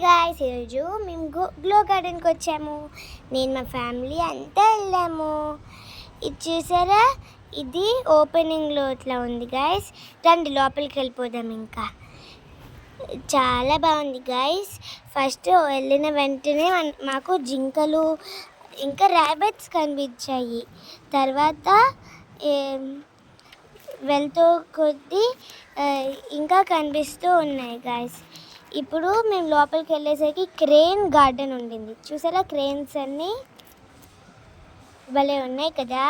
Guys, ఈరోజు మేము glow గార్డెన్కి వచ్చాము. నేను మా ఫ్యామిలీ అంతా వెళ్ళాము. ఇది చూసారా, ఇది ఓపెనింగ్లో ఇట్లా ఉంది గాయస్. రండి లోపలికి వెళ్ళిపోదాం. ఇంకా చాలా బాగుంది గాయస్. ఫస్ట్ వెళ్ళిన వెంటనే మాకు జింకలు ఇంకా ర్యాబిట్స్ కనిపించాయి. తర్వాత వెళ్తూ కొద్దీ ఇంకా కనిపిస్తూ ఉన్నాయి గాయస్. ఇప్పుడు మేము లోపలికి వెళ్ళేసరికి క్రేన్ గార్డెన్ ఉండింది. చూసారా, క్రేన్స్ అన్నీ భలే ఉన్నాయి కదా.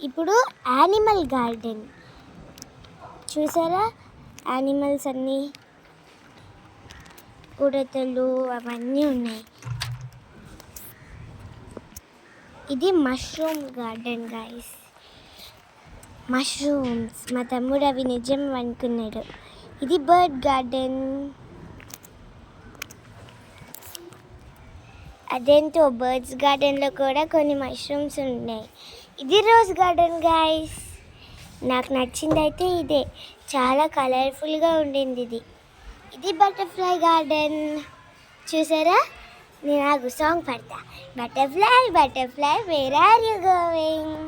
ఇప్పుడు యానిమల్ గార్డెన్ చూసారా, యానిమల్స్ అన్నీ ఉడతలు అవన్నీ ఉన్నాయి. ఇది మష్రూమ్ గార్డెన్ గాయస్. మష్రూమ్స్, మా తమ్ముడు అవి నిజం అనుకున్నాడు. ఇది బర్డ్ గార్డెన్. అదేంటో బర్డ్స్ గార్డెన్లో కూడా కొన్ని మష్రూమ్స్ ఉన్నాయి. ఇది రోజ్ గార్డెన్ గాయస్. నాకు నచ్చింది అయితే ఇదే, చాలా కలర్ఫుల్గా ఉండింది ఇది. ఇది బటర్ఫ్లై గార్డెన్. చూసారా, నేను ఆగు సాంగ్ పాడతా. Butterfly butterfly where are you going.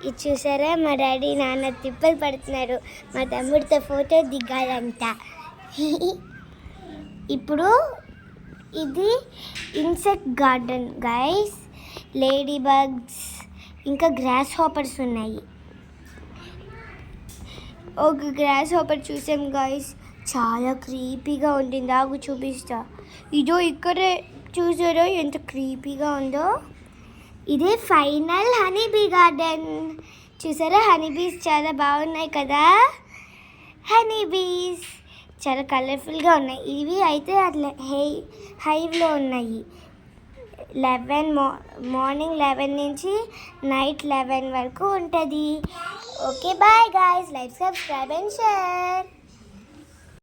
ఇది చూసారా, మా డాడీ నాన్న తిప్పలు పడుతున్నారు మా తమ్ముడితో ఫోటో దిగాలంట. ఇప్పుడు ఇది insect garden guys. Lady bugs ఇంకా గ్రాస్ హాపర్స్ ఉన్నాయి. ఒక గ్రాస్ హాపర్ చూసాం గైస్, చాలా క్రీపీగా ఉంటుంది. ఆగు చూపిస్తా. ఇదో ఇక్కడే చూసారో ఎంత క్రీపీగా ఉందో. ఇదే ఫైనల్ హనీబీ గార్డెన్. చూసారా, హనీబీస్ చాలా బాగున్నాయి కదా. హనీబీస్ చాలా కలర్ఫుల్గా ఉన్నాయి. ఇవి అయితే అట్లా హైవ్లో ఉన్నాయి. మార్నింగ్ 11 నుంచి నైట్ 11 వరకు ఉంటుంది. Okay bye guys, like, subscribe and share.